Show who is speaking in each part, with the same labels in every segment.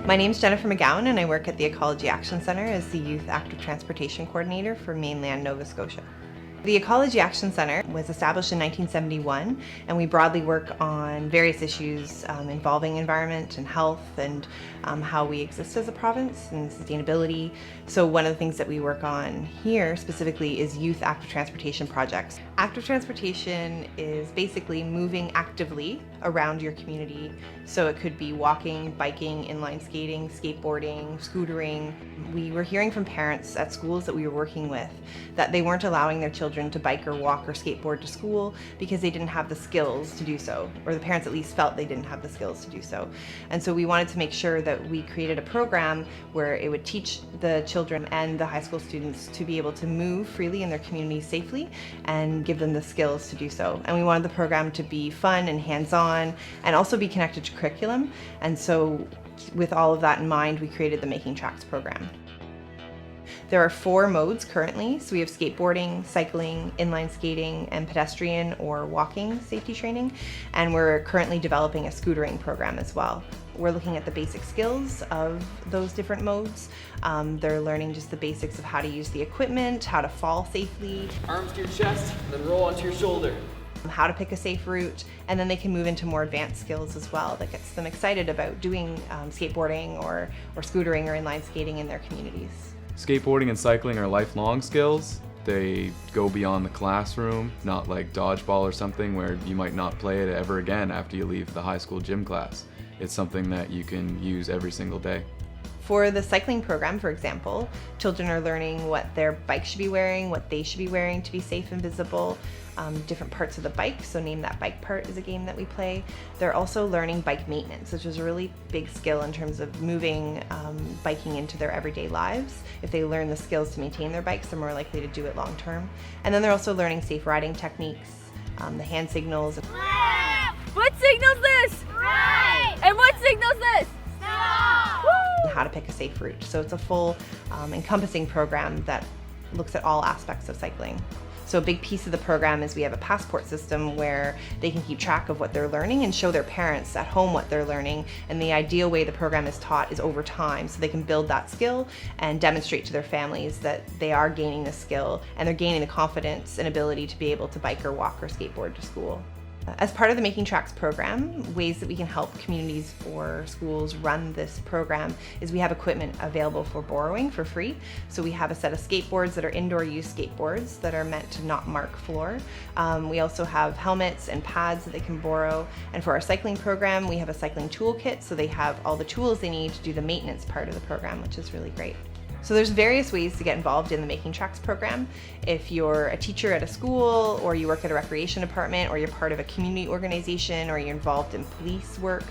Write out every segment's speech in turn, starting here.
Speaker 1: My name's Jennifer McGowan and I work at the Ecology Action Centre as the Youth Active Transportation Coordinator for mainland Nova Scotia. The Ecology Action Centre was established in 1971 and we broadly work on various issues involving environment and health and how we exist as a province and sustainability. So one of the things that we work on here specifically is youth active transportation projects. Active transportation is basically moving actively around your community. So it could be walking, biking, inline skating, skateboarding, scootering. We were hearing from parents at schools that we were working with that they weren't allowing their children to bike or walk or skateboard to school because they didn't have the skills to do so, or the parents at least felt they didn't have the skills to do so. And so we wanted to make sure that we created a program where it would teach the children and the high school students to be able to move freely in their community safely and give them the skills to do so. And we wanted the program to be fun and hands-on and also be connected to curriculum. And so with all of that in mind, we created the Making Tracks program. There are 4 modes currently, so we have skateboarding, cycling, inline skating, and pedestrian or walking safety training, and we're currently developing a scootering program as well. We're looking at the basic skills of those different modes. They're learning just the basics of how to use the equipment, how to fall safely.
Speaker 2: Arms to your chest, and then roll onto your shoulder.
Speaker 1: How to pick a safe route, and then they can move into more advanced skills as well that gets them excited about doing skateboarding or scootering or inline skating in their communities.
Speaker 3: Skateboarding and cycling are lifelong skills. They go beyond the classroom, not like dodgeball or something where you might not play it ever again after you leave the high school gym class. It's something that you can use every single day.
Speaker 1: For the cycling program, for example, children are learning what their bike should be wearing, what they should be wearing to be safe and visible, different parts of the bike, so Name That Bike Part is a game that we play. They're also learning bike maintenance, which is a really big skill in terms of moving biking into their everyday lives. If they learn the skills to maintain their bikes, they're more likely to do it long term. And then they're also learning safe riding techniques, the hand signals.
Speaker 4: What signals this? Right! And what signals this? Stop!
Speaker 1: How to pick a safe route. So it's a full encompassing program that looks at all aspects of cycling. So a big piece of the program is we have a passport system where they can keep track of what they're learning and show their parents at home what they're learning. And the ideal way the program is taught is over time, so they can build that skill and demonstrate to their families that they are gaining the skill and they're gaining the confidence and ability to be able to bike or walk or skateboard to school. As part of the Making Tracks program, ways that we can help communities or schools run this program is we have equipment available for borrowing for free. So we have a set of skateboards that are indoor use skateboards that are meant to not mark floor. We also have helmets and pads that they can borrow. And for our cycling program, we have a cycling toolkit, so they have all the tools they need to do the maintenance part of the program, which is really great. So there's various ways to get involved in the Making Tracks program. If you're a teacher at a school, or you work at a recreation department, or you're part of a community organization, or you're involved in police work,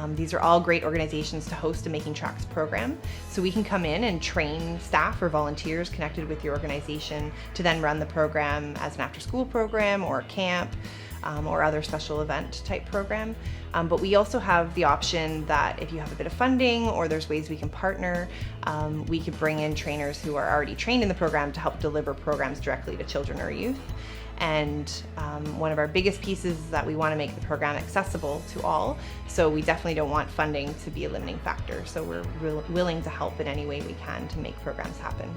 Speaker 1: these are all great organizations to host a Making Tracks program. So we can come in and train staff or volunteers connected with your organization to then run the program as an after-school program or a camp. Or other special event type program. But we also have the option that if you have a bit of funding or there's ways we can partner, we could bring in trainers who are already trained in the program to help deliver programs directly to children or youth. And one of our biggest pieces is that we want to make the program accessible to all. So we definitely don't want funding to be a limiting factor. So we're willing to help in any way we can to make programs happen.